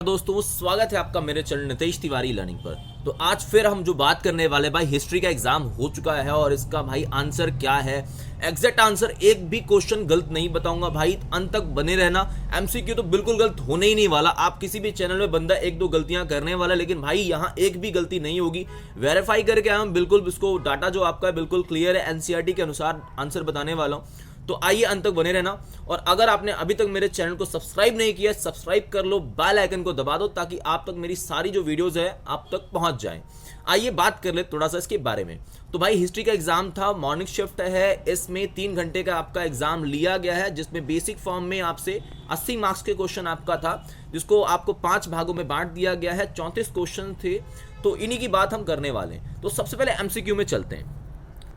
दोस्तों, स्वागत है आपका मेरे चैनल नितेश तिवारी लर्निंग पर। तो आज फिर हम जो बात करने वाले भाई, हिस्ट्री का एग्जाम हो चुका है और इसका भाई आंसर क्या है, एग्जैक्ट आंसर, एक भी क्वेश्चन गलत नहीं बताऊंगा भाई, अंत तक बने रहना। एमसीक्यू तो बिल्कुल गलत होने ही नहीं वाला। आप किसी भी चैनल में बंदा एक दो गलतियां करने वाला, लेकिन भाई यहाँ एक भी गलती नहीं होगी। वेरीफाई करके हम बिल्कुल इसको डाटा जो आपका बिल्कुल क्लियर है, एनसीईआरटी के अनुसार आंसर बताने वाला हूँ। तो आइए अंत तक बने रहना। और अगर आपने अभी तक मेरे चैनल को सब्सक्राइब नहीं किया, सब्सक्राइब कर लो, बेल आइकन को दबा दो ताकि आप तक मेरी सारी जो वीडियोस है आप तक पहुंच जाएं। आइए बात कर ले थोड़ा सा इसके बारे में। तो भाई हिस्ट्री का एग्जाम था, मॉर्निंग शिफ्ट है, इसमें 3 घंटे का आपका एग्जाम लिया गया है, जिसमें बेसिक फॉर्म में आपसे 80 मार्क्स के क्वेश्चन आपका था, जिसको आपको 5 भागों में बांट दिया गया है। 34 क्वेश्चन थे, तो इन्हीं की बात हम करने वाले हैं। तो सबसे पहले एमसीक्यू में चलते हैं।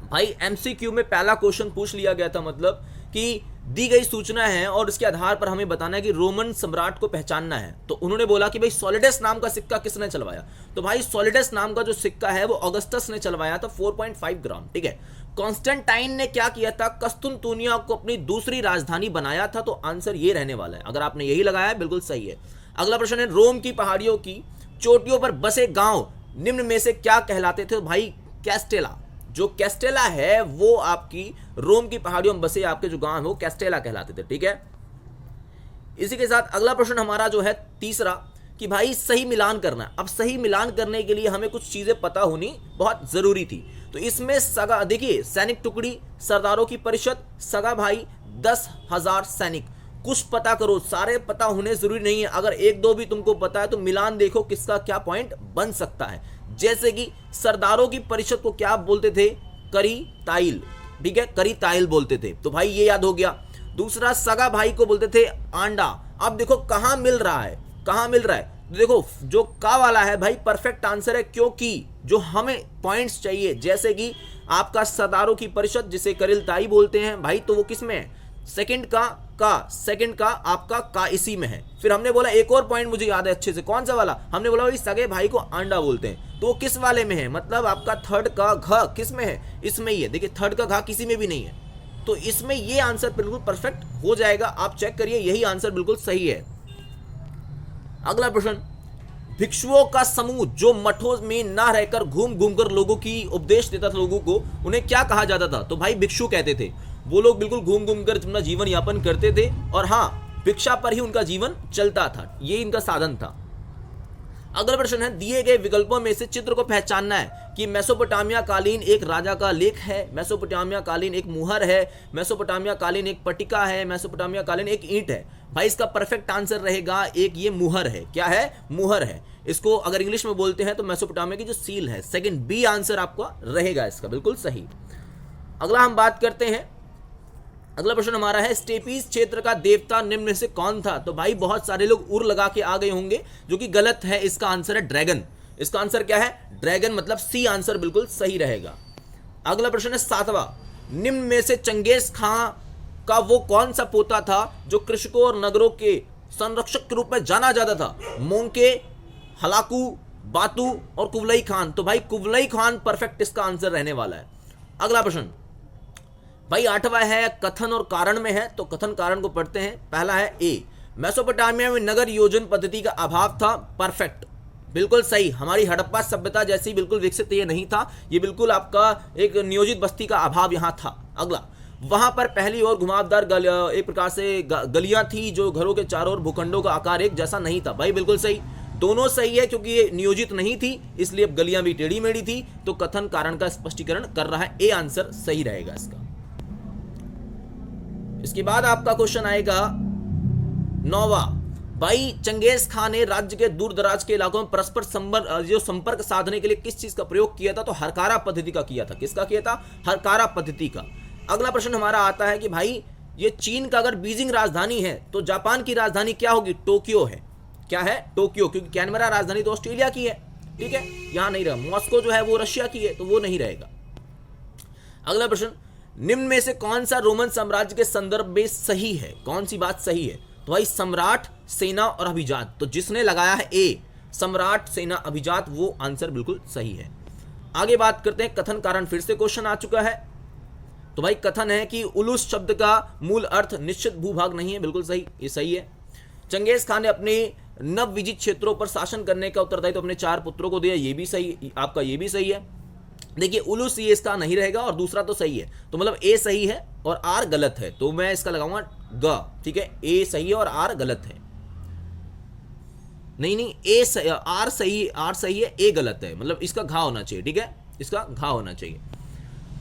भाई एमसीक्यू में पहला क्वेश्चन पूछ लिया गया था, मतलब कि दी गई सूचना है और इसके आधार पर हमें बताना है कि रोमन सम्राट को पहचानना है। तो उन्होंने बोला कि भाई सॉलिडस नाम का सिक्का किसने चलवाया। तो भाई सॉलिडस नाम का जो सिक्का है वो ऑगस्टस ने चलवाया था, 4.5 ग्राम, ठीक है। कॉन्स्टेंटाइन ने क्या किया था, कस्तुनतुनिया को अपनी दूसरी राजधानी बनाया था। तो आंसर ये रहने वाला है, अगर आपने यही लगाया बिल्कुल सही है। अगला प्रश्न है, रोम की पहाड़ियों की चोटियों पर बसे गांव निम्न में से क्या कहलाते थे। तो भाई कैस्टेला, जो कैस्टेला है वो आपकी रोम की पहाड़ियों में बसे आपके जो गांव है वो कैस्टेला कहलाते थे, ठीक है। इसी के साथ अगला प्रश्न हमारा जो है तीसरा, कि भाई सही मिलान करना है। अब सही मिलान करने के लिए हमें कुछ चीजें पता होनी बहुत जरूरी थी। तो इसमें सगा, देखिए, सैनिक टुकड़ी, सरदारों की परिषद, सगा भाई, 10,000 सैनिक, कुछ पता करो। सारे पता होने जरूरी नहीं है, अगर एक दो भी तुमको पता है तो मिलान देखो किसका क्या पॉइंट बन सकता है। जैसे कि सरदारों की परिषद को क्या बोलते थे, करी ताइल, ठीक है, करी ताइल बोलते थे। तो भाई ये याद हो गया। दूसरा, सगा भाई को बोलते थे आंडा। अब देखो कहां मिल रहा है, कहां मिल रहा है। देखो जो का वाला है भाई परफेक्ट आंसर है, क्योंकि जो हमें पॉइंट्स चाहिए, जैसे कि आपका सरदारों की परिषद जिसे करिल ताई बोलते हैं भाई, तो वो किस में है, सेकंड का आपका का इसी में है। फिर हमने बोला एक और पॉइंट मुझे याद है अच्छे से, कौन सा वाला, हमने बोला भाई सगे भाई को आंडा बोलते हैं, तो वो किस वाले में है, मतलब आपका थर्ड का घ किस में है, इसमें ही है। देखिए थर्ड का घ किसी में भी नहीं है, तो इसमें ये आंसर बिल्कुल परफेक्ट हो जाएगा। आप चेक करिए, यही आंसर बिल्कुल सही है। अगला प्रश्न, भिक्षुओं का समूह जो मठों में ना रहकर घूम घूम कर लोगों की उपदेश देता था, लोगों को, उन्हें क्या कहा जाता था। तो भाई भिक्षु कहते थे। वो लोग बिल्कुल घूम घूम कर अपना जीवन यापन करते थे और हाँ, भिक्षा पर ही उनका जीवन चलता था, ये इनका साधन था। अगला प्रश्न है, दिए गए विकल्पों में से चित्र को पहचानना है कि मेसोपोटामिया कालीन एक राजा का लेख है, मेसोपोटामिया कालीन एक मुहर है, मेसोपोटामिया कालीन एक पट्टिका है, मेसोपोटामिया कालीन एक ईंट है। भाई इसका परफेक्ट आंसर रहेगा एक ये मुहर है। क्या है, मुहर है। इसको अगर इंग्लिश में बोलते हैं तो मेसोपोटामिया की जो सील है। सेकंड बी आंसर आपका रहेगा इसका बिल्कुल सही। अगला हम बात करते हैं, अगला प्रश्न हमारा है, स्टेपीज क्षेत्र का देवता निम्न में से कौन था। तो भाई बहुत सारे लोग उर लगा के आ गए होंगे, जो कि गलत है। इसका आंसर है ड्रैगन। इसका आंसर क्या है, ड्रैगन, मतलब सी आंसर बिल्कुल सही रहेगा। अगला प्रश्न है 7वां, निम्न में से चंगेज खां का वो कौन सा पोता था जो कृषकों और नगरों के संरक्षक के रूप में जाना जाता था। मोंके, हलाकू, बातू और कुवलई खान। तो भाई कुवलई खान परफेक्ट इसका आंसर रहने वाला है। अगला प्रश्न भाई 8वां है, कथन और कारण में है, तो कथन कारण को पढ़ते हैं। पहला है ए, मेसोपोटामिया में नगर योजन पद्धति का अभाव था, परफेक्ट, बिल्कुल सही। हमारी हड़प्पा सभ्यता जैसी बिल्कुल विकसित ये नहीं था, ये बिल्कुल आपका एक नियोजित बस्ती का अभाव यहाँ था। अगला, वहां पर पहली और घुमावदार एक प्रकार से गलियां थी जो घरों के चारों ओर भूखंडों का आकार एक जैसा नहीं था। भाई बिल्कुल सही, दोनों सही है, क्योंकि ये नियोजित नहीं थी इसलिए गलियां भी टेढ़ी मेढ़ी थी। तो कथन कारण का स्पष्टीकरण कर रहा है, ए आंसर सही रहेगा इसका। इसके बाद आपका क्वेश्चन आएगा 9वां, भाई चंगेज खान ने राज्य के दूर दराज के इलाकों में परस्पर संपर्क साधने के लिए किस चीज का प्रयोग किया था। तो हरकारा पद्धति का किया था। किसका किया था, हरकारा पद्धति का। अगला प्रश्न हमारा आता है कि भाई ये चीन का अगर बीजिंग राजधानी है तो जापान की राजधानी क्या होगी। टोक्यो है। क्या है, टोक्यो, क्योंकि कैनबरा राजधानी तो ऑस्ट्रेलिया की है, ठीक है, यहां नहीं रहा। मॉस्को जो है वो रशिया की है, तो वो नहीं रहेगा। अगला प्रश्न, निम्न में से कौन सा रोमन साम्राज्य के संदर्भ में सही है, कौन सी बात सही है। तो भाई सम्राट, सेना और अभिजात। तो जिसने लगाया है ए, सम्राट, सेना, अभिजात, वो आंसर बिल्कुल सही है। आगे बात करते हैं कथन कारण। फिर से क्वेश्चन आ चुका है। तो भाई कथन है कि उलूस शब्द का मूल अर्थ निश्चित भूभाग नहीं है, बिल्कुल सही, ये सही है। चंगेज खान ने अपनी नव विजित क्षेत्रों पर शासन करने का उत्तरदायित्व अपने 4 पुत्रों को दिया, ये भी सही, आपका ये भी सही है। देखिए उलूस ये इसका नहीं रहेगा और दूसरा तो सही है, तो मतलब ए सही है और आर गलत है, तो मैं इसका लगाऊंगा ग, ठीक है। ए सही है और आर गलत है, नहीं ए सही, आर सही है, ए गलत है, मतलब इसका घा होना चाहिए, ठीक है, इसका घा होना चाहिए।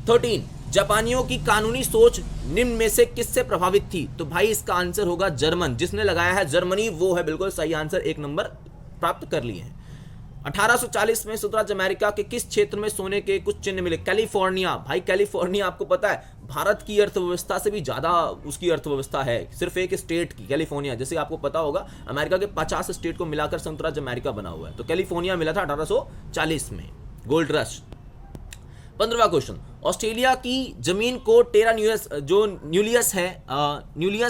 13 जापानियों की कानूनी सोच निम्न में से किससे प्रभावित थी? तो भाई इसका आंसर होगा जर्मन, जिसने लगाया है जर्मनी वो है बिल्कुल सही आंसर, 1 नंबर प्राप्त कर लिए हैं। 1840 में संयुक्त अमेरिका के किस क्षेत्र में सोने के कुछ चिन्ह मिले? कैलिफोर्निया। भाई कैलिफोर्निया आपको पता है भारत की अर्थव्यवस्था से भी ज्यादा उसकी अर्थव्यवस्था है, सिर्फ एक स्टेट की कैलिफोर्निया, जैसे आपको पता होगा अमेरिका के 50 स्टेट को मिलाकर संयुक्त अमेरिका बना हुआ है, तो कैलिफोर्निया मिला था 1840 में, गोल्ड रश। 15वां क्वेश्चन, ऑस्ट्रेलिया की जमीन को टेरा न्यूलियस जो न्यूलियस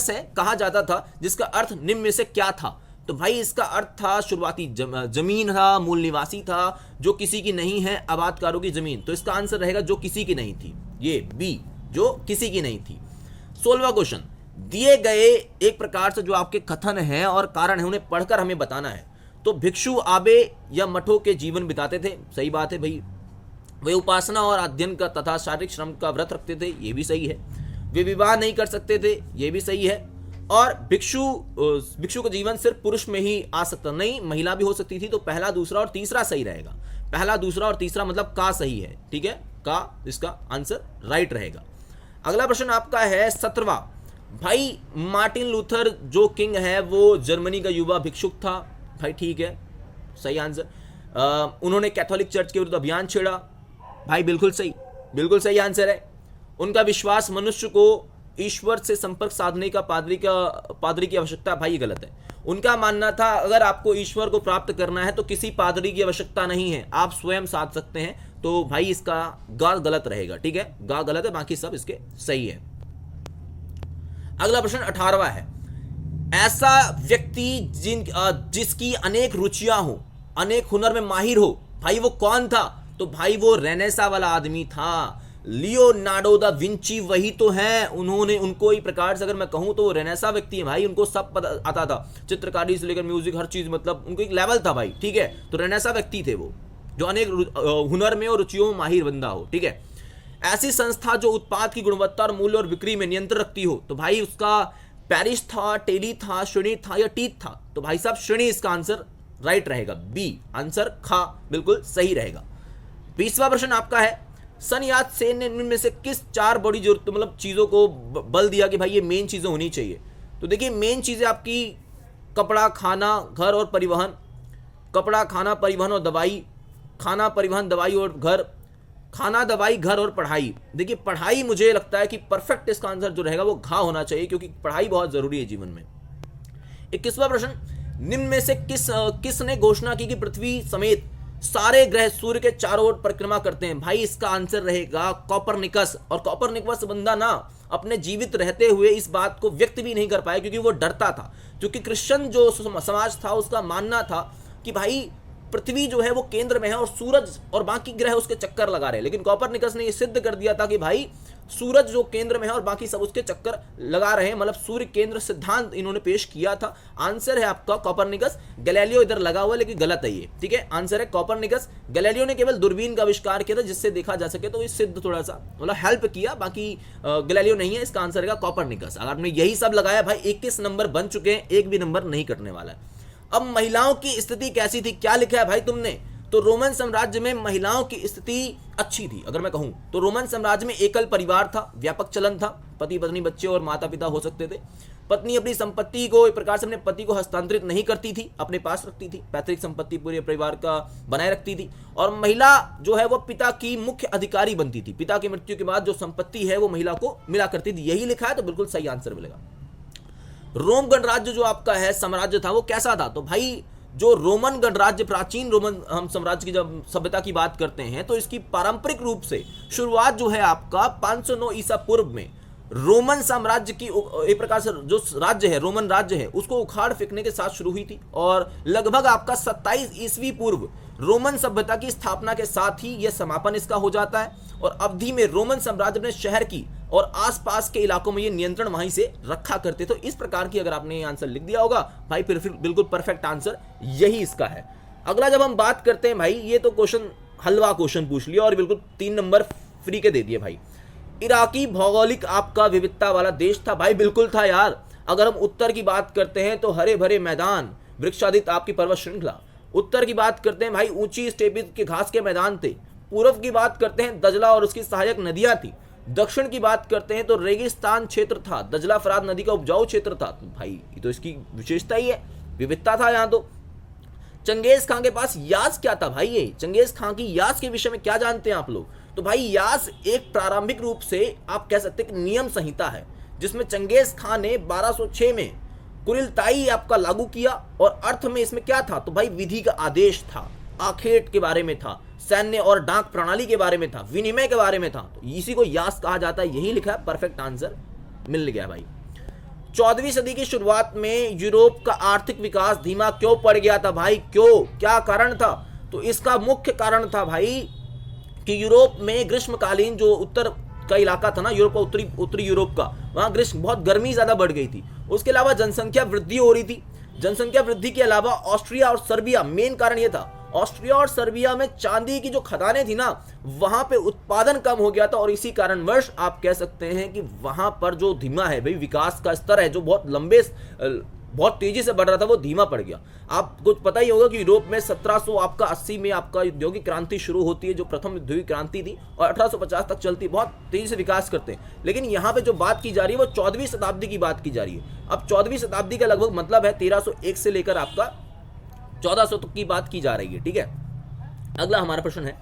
है कहा जाता था, जिसका अर्थ निम्न में से क्या था? तो भाई इसका अर्थ था शुरुआती जमीन था, मूल निवासी था, जो किसी की नहीं है, आबादकारों की जमीन, तो इसका आंसर रहेगा जो किसी की नहीं थी, ये बी, जो किसी की नहीं थी। 16वां क्वेश्चन, दिए गए एक प्रकार से जो आपके कथन है और कारण है उन्हें पढ़कर हमें बताना है। तो भिक्षु आबे या मठों के जीवन बिताते थे, सही बात है भाई। वे उपासना और अध्ययन का तथा शारीरिक श्रम का व्रत रखते थे, ये भी सही है। वे विवाह नहीं कर सकते थे, ये भी सही है। और भिक्षु का जीवन सिर्फ पुरुष में ही आ सकता, नहीं महिला भी हो सकती थी, तो पहला, दूसरा और तीसरा सही रहेगा। पहला, दूसरा और तीसरा मतलब का सही है, ठीक है, का इसका आंसर राइट रहेगा। अगला प्रश्न आपका है 17वां, भाई मार्टिन लूथर जो किंग है वो जर्मनी का युवा भिक्षुक था, भाई ठीक है, सही आंसर। उन्होंने कैथोलिक चर्च के विरुद्ध अभियान छेड़ा, भाई बिल्कुल सही आंसर है। उनका विश्वास मनुष्य को ईश्वर से संपर्क साधने का पादरी की आवश्यकता, भाई ये गलत है। उनका मानना था अगर आपको ईश्वर को प्राप्त करना है तो किसी पादरी की आवश्यकता नहीं है, आप स्वयं साध सकते हैं, तो भाई इसका गा गलत रहेगा, ठीक है, गा गलत है, बाकी सब इसके सही है। अगला प्रश्न 18वां है, ऐसा व्यक्ति जिसकी अनेक रुचियां हो, अनेक हुनर में माहिर हो, भाई वो कौन था? तो भाई वो रेनेसा वाला आदमी था, लियोनार्डो दा विंची वही तो है। उन्होंने उनको ही प्रकार से अगर मैं कहूं तो रेनेसा व्यक्ति है भाई, उनको सब पता आता था, चित्रकारी से लेकर म्यूजिक हर चीज, मतलब उनको एक लेवल था भाई, ठीक है, तो रेनेसा व्यक्ति थे वो, जो अनेक हुनर में और रुचियों में माहिर बंदा हो, ठीक है। ऐसी संस्था जो उत्पाद की गुणवत्ता और मूल्य और बिक्री में नियंत्रण रखती हो, तो भाई उसका पेरिस था, टेली था, श्रेणी था या टीथ था? तो भाई साहब श्रेणी इसका आंसर राइट रहेगा, बी आंसर खा बिल्कुल सही रहेगा। 20वां प्रश्न आपका है, सन यात सेन ने इनमें से किस 4 बड़ी जरूरत मतलब चीजों को बल दिया कि भाई ये मेन चीजें होनी चाहिए? तो देखिए मेन चीजें आपकी कपड़ा, खाना, घर और परिवहन, कपड़ा, खाना, परिवहन और दवाई, खाना, परिवहन, दवाई और घर, खाना, दवाई, घर और पढ़ाई। देखिए पढ़ाई मुझे लगता है कि परफेक्ट इसका आंसर जो रहेगा वो घा होना चाहिए, क्योंकि पढ़ाई बहुत जरूरी है जीवन में। 21वां प्रश्न, निम्न में से किसने घोषणा की कि पृथ्वी समेत सारे ग्रह सूर्य के चारों ओर परिक्रमा करते हैं? भाई इसका आंसर रहेगा कॉपरनिकस। और कॉपरनिकस बंदा ना अपने जीवित रहते हुए इस बात को व्यक्त भी नहीं कर पाया, क्योंकि वो डरता था, क्योंकि क्रिश्चियन जो समाज था उसका मानना था कि भाई पृथ्वी जो है वो केंद्र में है और सूरज और बाकी ग्रह उसके चक्कर लगा रहे हैं। लेकिन कॉपरनिकस ने ये सिद्ध कर दिया था कि भाई सूरज जो केंद्र में है और बाकी सब उसके चक्कर लगा रहे हैं, मतलब सूर्य केंद्र सिद्धांत इन्होंने पेश किया था। आंसर है आपका कॉपरनिकस। गैलीलियो इधर लगा हुआ लेकिन गलत है ये, ठीक है, आंसर है कॉपरनिकस। गैलीलियो ने केवल दूरबीन का आविष्कार किया था जिससे देखा जा सके, तो ये सिद्ध थोड़ा सा मतलब हेल्प किया, बाकी गैलीलियो नहीं है। इसका आंसर है कॉपरनिकस। अगर आपने यही सब लगाया भाई 21 नंबर बन चुके हैं, एक भी नंबर नहीं कटने वाला है। अब महिलाओं की स्थिति कैसी थी, क्या लिखा है भाई तुमने? तो रोमन साम्राज्य में महिलाओं की स्थिति अच्छी थी। अगर मैं कहूं तो रोमन साम्राज्य में एकल परिवार था, व्यापक चलन था, पति पत्नी बच्चे और माता पिता हो सकते थे। पत्नी अपनी संपत्ति को एक प्रकार से अपने पति को हस्तांतरित नहीं करती थी, अपने पास रखती थी, पैतृक संपत्ति पूरे परिवार का बनाए रखती थी। और महिला जो है वो पिता की मुख्य अधिकारी बनती थी, पिता की मृत्यु के बाद जो संपत्ति है वो महिला को मिला करती थी। यही लिखा है तो बिल्कुल सही आंसर मिलेगा। रोम गणराज्य जो आपका है साम्राज्य था वो कैसा था? तो भाई जो रोमन गणराज्य, प्राचीन रोमन हम साम्राज्य की जब सभ्यता की बात करते हैं तो इसकी पारंपरिक रूप से शुरुआत जो है आपका 509 ईसा पूर्व में रोमन साम्राज्य की एक प्रकार से जो राज्य है, रोमन राज्य है, उसको उखाड़ फेंकने के साथ शुरू हुई थी। और लगभग आपका 27 ईस्वी पूर्व रोमन सभ्यता की स्थापना के साथ ही यह समापन इसका हो जाता है और अवधि में रोमन साम्राज्य ने शहर की और आसपास के इलाकों में ये नियंत्रण वहीं से रखा करते। तो इस प्रकार की अगर आपने ये आंसर लिख दिया होगा भाई फिर बिल्कुल परफेक्ट आंसर यही इसका है। अगला जब हम बात करते हैं भाई, ये तो क्वेश्चन हलवा क्वेश्चन पूछ लिया और बिल्कुल 3 नंबर फ्री के दे दिए भाई। इराकी भौगोलिक आपका विविधता वाला देश था भाई, बिल्कुल था यार। अगर हम उत्तर की बात करते हैं तो हरे भरे मैदान, वृक्षादित आपकी पर्वत श्रृंखला। उत्तर की बात करते हैं भाई, ऊंची स्टेपी के घास के मैदान थे। पूर्व की बात करते हैं दजला और उसकी सहायक नदियां थी। दक्षिण की बात करते हैं तो रेगिस्तान क्षेत्र था, दजला फरात नदी का उपजाऊ क्षेत्र था। तो भाई ये तो इसकी विशेषता ही है, विविधता था यहाँ तो। चंगेज खां के पास यास क्या था भाई? ये चंगेज खां की यास के विषय में क्या जानते हैं आप लोग? तो भाई यास एक प्रारंभिक रूप से आप कह सकते हैं कि नियम संहिता है, जिसमें चंगेज खां ने 1206 में कुरिलताई आपका लागू किया और अर्थ में इसमें क्या था? तो भाई विधि का आदेश था, आखेट के बारे में था, सैन्य और डाक प्रणाली के बारे में था, विनिमय के बारे में था। तो इसी को यास कहा जाता है, यही लिखा है, परफेक्ट आंसर मिल गया भाई। 14वीं सदी की शुरुआत में यूरोप का आर्थिक विकास धीमा क्यों पड़ गया था भाई? क्यों, क्या कारण था? तो इसका मुख्य कारण था भाई कि यूरोप में ग्रीष्मकालीन जो उत्तर का इलाका था ना, यूरोप का उत्तरी यूरोप का, वहां ग्रीष्म बहुत गर्मी ज्यादा बढ़ गई थी। उसके अलावा जनसंख्या वृद्धि हो रही थी। जनसंख्या वृद्धि के अलावा ऑस्ट्रिया और सर्बिया, मेन कारण यह था, ऑस्ट्रिया और सर्बिया में चांदी की जो खदानें थी ना, वहां पे उत्पादन कम हो गया था और इसी कारणवश आप कह सकते हैं कि वहां पर जो धीमा है भाई विकास का स्तर है, जो बहुत तेजी से बढ़ रहा था, वो धीमा पड़ गया। आपको पता ही होगा कि यूरोप में 1780 में आपका औद्योगिक क्रांति शुरू होती है, जो प्रथम औद्योगिक क्रांति थी, और 1850 तक चलती, बहुत तेजी से विकास करते हैं। लेकिन यहाँ पे जो बात की जा रही है वो 14वीं शताब्दी की बात की जा रही है। अब 14वीं शताब्दी का लगभग मतलब है 1301 से लेकर आपका 1400 तक की बात की जा रही है, ठीक है। अगला हमारा प्रश्न है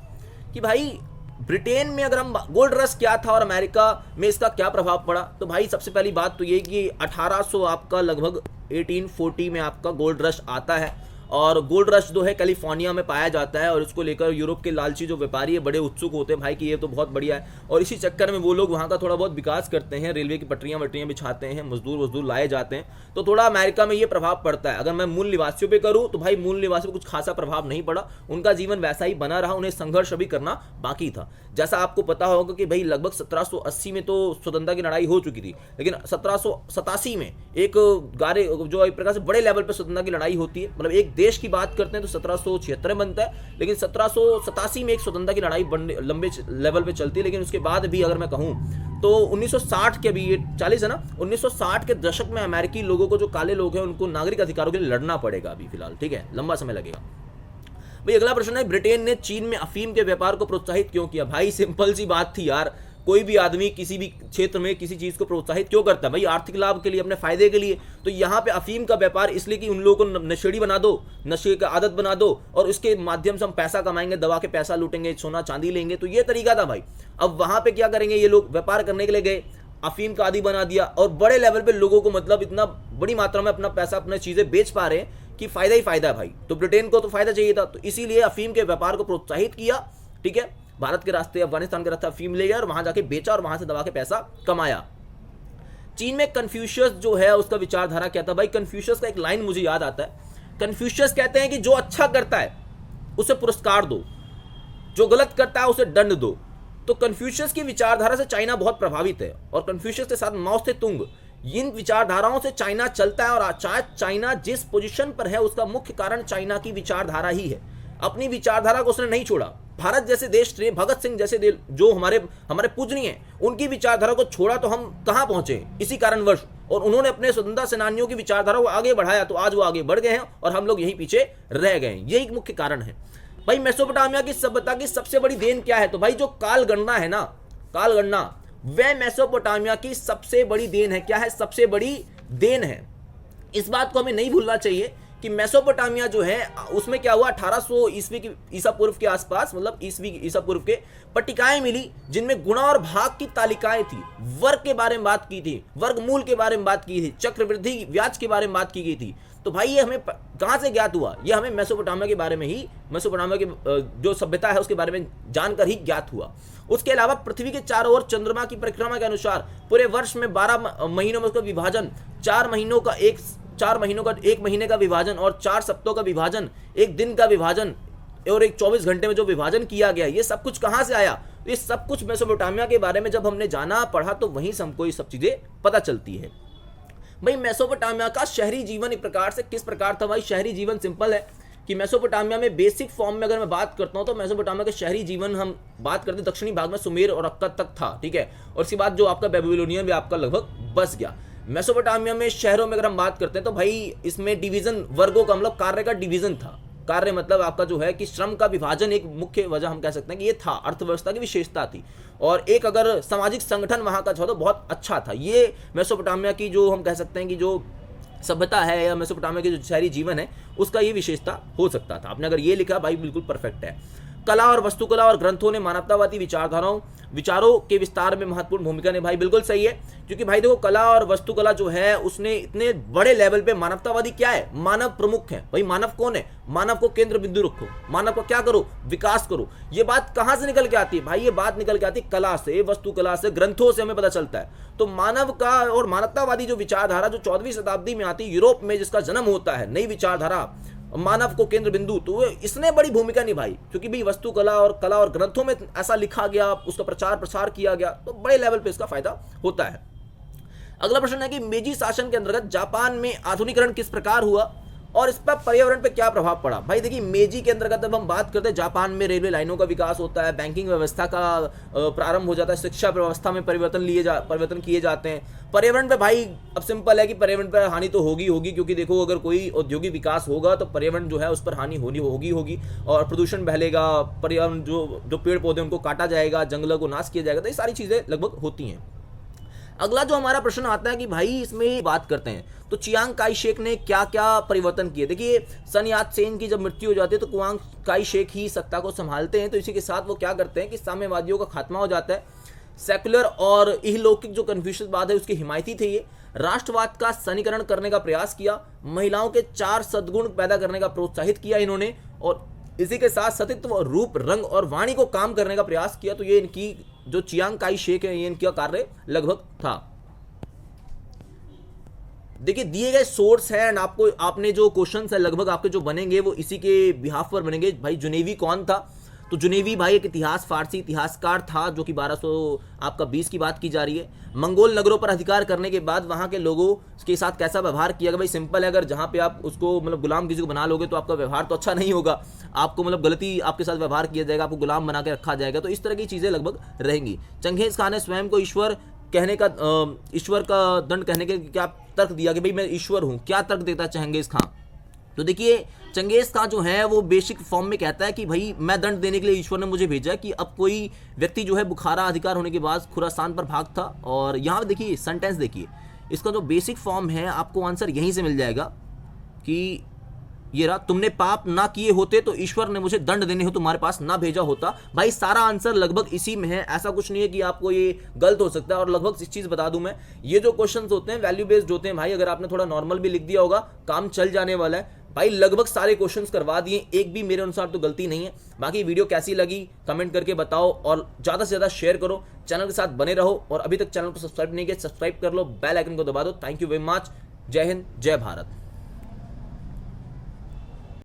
कि भाई ब्रिटेन में अगर हम, गोल्ड रश क्या था और अमेरिका में इसका क्या प्रभाव पड़ा? तो भाई सबसे पहली बात तो ये कि 1800 आपका लगभग 1840 में आपका गोल्ड रश आता है और गोल्ड रश जो है कैलिफोर्निया में पाया जाता है और इसको लेकर यूरोप के लालची जो व्यापारी है बड़े उत्सुक होते हैं भाई कि ये तो बहुत बढ़िया है, और इसी चक्कर में वो लोग वहाँ का थोड़ा बहुत विकास करते हैं, रेलवे की पटरियाँ वटरियाँ बिछाते हैं, मजदूर लाए जाते हैं, तो थोड़ा अमेरिका में ये प्रभाव पड़ता है। अगर मैं मूल निवासियों पे करूँ तो भाई मूल निवासियों को कुछ खासा प्रभाव नहीं पड़ा, उनका जीवन वैसा ही बना रहा, उन्हें संघर्ष अभी करना बाकी था। जैसा आपको पता होगा कि भाई लगभग 1780 में तो स्वतंत्रता की लड़ाई हो चुकी थी, लेकिन 1787 में एक जो एक प्रकार से बड़े लेवल पर स्वतंत्रता की लड़ाई होती है, मतलब एक देश की बात करते हैं तो 1776 में बनता है, लेकिन 1787 में एक स्वतंत्रता की लड़ाई लंबे लेवल पे चलती है। लेकिन उसके बाद भी अगर मैं कहूं तो 1960 के, अभी ये 40 है ना, 1960 के दशक में अमेरिकी लोगों को, जो काले लोग हैं, उनको नागरिक अधिकारों के लिए लड़ना पड़ेगा अभी फिलहाल, ठीक है, लंबा समय लगेगा। भाई अगला प्रश्न है, ब्रिटेन ने चीन में अफीम के व्यापार को प्रोत्साहित क्यों किया? भाई सिंपल सी बात थी यार, कोई भी आदमी किसी भी क्षेत्र में किसी चीज को प्रोत्साहित क्यों करता है? भाई आर्थिक लाभ के लिए, अपने फायदे के लिए। तो यहाँ पे अफीम का व्यापार इसलिए कि उन लोगों को नशेड़ी बना दो, नशे का आदत बना दो और उसके माध्यम से हम पैसा कमाएंगे, दबा के पैसा लूटेंगे, सोना चांदी लेंगे, तो ये तरीका था भाई। अब वहां पे क्या करेंगे ये लोग? व्यापार करने के लिए गए, अफीम का आदी बना दिया और बड़े लेवल पे लोगों को, मतलब इतना बड़ी मात्रा में अपना पैसा, अपने चीजें बेच पा रहे हैं कि फायदा ही फायदा है भाई। तो ब्रिटेन को तो फायदा चाहिए था, तो इसीलिए अफीम के व्यापार को प्रोत्साहित किया, ठीक है। भारत के रास्ते, अफगानिस्तान के रास्ते अफीम ले गया और वहां जाके बेचा और वहां से दबा के पैसा कमाया। चीन में कन्फ्यूशियस जो है उसका विचारधारा क्या था? भाई कन्फ्यूशियस का एक लाइन मुझे याद आता है। कन्फ्यूशियस कहते हैं कि जो अच्छा करता है उसे पुरस्कार दो, जो गलत करता है उसे दंड दो। तो कन्फ्यूशियस की विचारधारा से चाइना बहुत प्रभावित है और कन्फ्यूशियस के साथ माओ से तुंग, इन विचारधाराओं से चाइना चलता है। और आज चाइना जिस पोजीशन पर है उसका मुख्य कारण चाइना की विचारधारा ही है। अपनी विचारधारा को उसने नहीं छोड़ा। भारत जैसे देश ने, भगत सिंह जैसे जो हमारे पूजनीय हैं, उनकी विचारधारा को छोड़ा तो हम कहां पहुंचे? इसी कारणवश। और उन्होंने अपने स्वतंत्रता सेनानियों की विचारधारा को आगे बढ़ाया तो आज वो आगे बढ़ गए हैं और हम लोग यहीं पीछे रह गए हैं। यही मुख्य कारण है। भाई मेसोपोटामिया की सभ्यता की सबसे बड़ी देन क्या है? तो भाई जो कालगणना है ना, कालगणना, वह मेसोपोटामिया की सबसे बड़ी देन है। क्या है? सबसे बड़ी देन है। इस बात को हमें नहीं भूलना चाहिए कि मेसोपोटामिया जो है उसमें क्या हुआ, 1800 ईस्वी की ईसा पूर्व के आसपास, मतलब ईसा पूर्व के पट्टिकाएं मिली जिनमें गुणा और भाग की तालिकाएं थी, वर्ग के बारे में बात की थी, वर्गमूल के बारे में बात की थी, चक्रवृद्धि ब्याज के बारे में बात की गई थी। तो भाई ये हमें कहां से ज्ञात हुआ? ये हमें मेसोपोटामिया के बारे में ही, मेसोपोटामिया की जो सभ्यता है उसके बारे में जानकर ही ज्ञात हुआ। उसके अलावा पृथ्वी के चारों ओर चंद्रमा की परिक्रमा के अनुसार पूरे वर्ष में 12 महीनों में उसका विभाजन, 4 महीनों का एक महीने का विभाजन और 4 सप्ताहों का विभाजन, एक दिन का विभाजन, और एक 24 घंटे में जो विभाजन किया गया, ये सब कुछ कहां से आया? ये सब कुछ मेसोपोटामिया के बारे में जब हमने जाना पढ़ा तो वहीं से हमको ये सब चीजें पता चलती है। भाई मेसोपोटामिया का शहरी जीवन एक प्रकार से किस प्रकार था? भाई शहरी जीवन सिंपल है कि मेसोपोटामिया में बेसिक फॉर्म में अगर मैं बात करता हूं तो मेसोपोटामिया के शहरी जीवन हम बात करते हैं दक्षिणी भाग में सुमेर और अक्कद तक था, ठीक है। और उसके बाद जो आपका बेबीलोनियन भी आपका लगभग बस गया। मेसोपोटामिया में शहरों में अगर हम बात करते हैं तो भाई इसमें डिवीजन वर्गों का मतलब कार्य का डिवीजन था। कार्य मतलब आपका जो है कि श्रम का विभाजन एक मुख्य वजह हम कह सकते हैं कि ये था, अर्थव्यवस्था की विशेषता थी। और एक अगर सामाजिक संगठन वहां का था तो बहुत अच्छा था। ये मेसोपोटामिया की जो हम कह सकते हैं कि जो सभ्यता है या मेसोपोटामिया की जो शहरी जीवन है उसका ये विशेषता हो सकता था। आपने अगर ये लिखा भाई बिल्कुल परफेक्ट है। कला और वस्तुकला और ग्रंथों ने मानवतावादी विचारों के विस्तार में महत्वपूर्ण भूमिका निभाई। बिल्कुल सही है, क्योंकि भाई देखो कला और वस्तुकला जो है उसने इतने बड़े लेवल पे मानवतावादी क्या है, मानव प्रमुख है। भाई मानव कौन है? मानव को केंद्र बिंदु रखो, मानव को क्या करो, विकास करो। ये बात कहां से निकल के आती है? भाई ये बात निकल के आती है कला से, वस्तुकला से, ग्रंथों से हमें पता चलता है। तो मानव का और मानवतावादी जो विचारधारा जो 14वीं शताब्दी में आती है यूरोप में, जिसका जन्म होता है, नई विचारधारा मानव को केंद्र बिंदु, तो इसने बड़ी भूमिका निभाई। क्योंकि भाई वस्तुकला और कला और ग्रंथों में ऐसा लिखा गया, उसका प्रचार प्रसार किया गया, तो बड़े लेवल पे इसका फायदा होता है। अगला प्रश्न है कि मेजी शासन के अंतर्गत जापान में आधुनिकीकरण किस प्रकार हुआ और इस पर पर्यावरण पे क्या प्रभाव पड़ा? भाई देखिए मेजी के अंतर्गत जब हम बात करते हैं जापान में रेलवे लाइनों का विकास होता है, बैंकिंग व्यवस्था का प्रारंभ हो जाता है, शिक्षा व्यवस्था में परिवर्तन किए जाते हैं। पर्यावरण पे भाई अब सिंपल है कि पर्यावरण पर हानि तो होगी, क्योंकि देखो अगर कोई औद्योगिक विकास होगा तो पर्यावरण जो है उस पर हानि होगी और प्रदूषण बहलेगा, पर्यावरण जो पेड़ पौधे उनको काटा जाएगा, जंगलों को नाश किया जाएगा, तो ये सारी चीजें लगभग होती हैं। अगला जो हमारा प्रश्न आता है कि भाई इसमें बात करते हैं तो चियांग काई शेक ने क्या क्या परिवर्तन किए। देखिए सन यात सेन की जब मृत्यु हो जाती है तो कुआंग काई शेक ही सत्ता को संभालते हैं। तो इसी के साथ वो क्या करते हैं कि साम्यवादियों का खात्मा हो जाता है। सेकुलर और इहलौकिक जो कन्फ्यूशियसवाद है उसके हिमायती थे ये। राष्ट्रवाद का सनीकरण करने का प्रयास किया, महिलाओं के 4 सद्गुण पैदा करने का प्रोत्साहित किया इन्होंने, और इसी के साथ सतीत्व, रूप, रंग और वाणी को काम करने का प्रयास किया। तो ये इनकी जो चियांग काई शेक है ये इनका कार्य लगभग था। देखिए दिए गए सोर्स है एंड आपने जो क्वेश्चंस है लगभग आपके जो बनेंगे वो इसी के बिहाफ पर बनेंगे। भाई जुनेवी कौन था? तो जुनेवी भाई एक फारसी इतिहासकार था जो कि 1220 की बात की जा रही है। मंगोल नगरों पर अधिकार करने के बाद वहां के लोगों के साथ कैसा व्यवहार किया गया? भाई सिंपल है, अगर जहां पे आप उसको मतलब गुलाम किसी को बना लोगे तो आपका व्यवहार तो अच्छा नहीं होगा, आपको मतलब गलती आपके साथ व्यवहार किया जाएगा, आपको गुलाम बना के रखा जाएगा। तो इस तरह की चीजें लगभग रहेंगी। चंगेज खान ने स्वयं को ईश्वर का दंड कहने के क्या तर्क दिया कि भाई मैं ईश्वर हूं? क्या तर्क देता है चंगेज खान? तो देखिए चंगेज खान जो है वो बेसिक फॉर्म में कहता है कि भाई मैं दंड देने के लिए ईश्वर ने मुझे भेजा कि अब कोई व्यक्ति जो है बुखारा अधिकार होने के बाद खुरासान पर भाग था। और यहाँ देखिए सेंटेंस देखिए, इसका जो बेसिक फॉर्म है आपको आंसर यहीं से मिल जाएगा कि ये रहा, तुमने पाप ना किए होते तो ईश्वर ने मुझे दंड देने हो तुम्हारे पास ना भेजा होता। भाई सारा आंसर लगभग इसी में है, ऐसा कुछ नहीं है कि आपको ये गलत हो सकता है। और लगभग इस चीज बता दूं मैं, ये जो क्वेश्चंस होते हैं वैल्यू बेस्ड होते हैं भाई। अगर आपने थोड़ा नॉर्मल भी लिख दिया होगा काम चल जाने वाला है। भाई लगभग सारे क्वेश्चंस करवा दिए, एक भी मेरे अनुसार तो गलती नहीं है। बाकी वीडियो कैसी लगी कमेंट करके बताओ और ज्यादा से ज्यादा शेयर करो, चैनल के साथ बने रहो। और अभी तक चैनल को सब्सक्राइब नहीं किया सब्सक्राइब कर लो, बेल आइकन को दबा दो। Thank you very much. जय हिंद, जय भारत।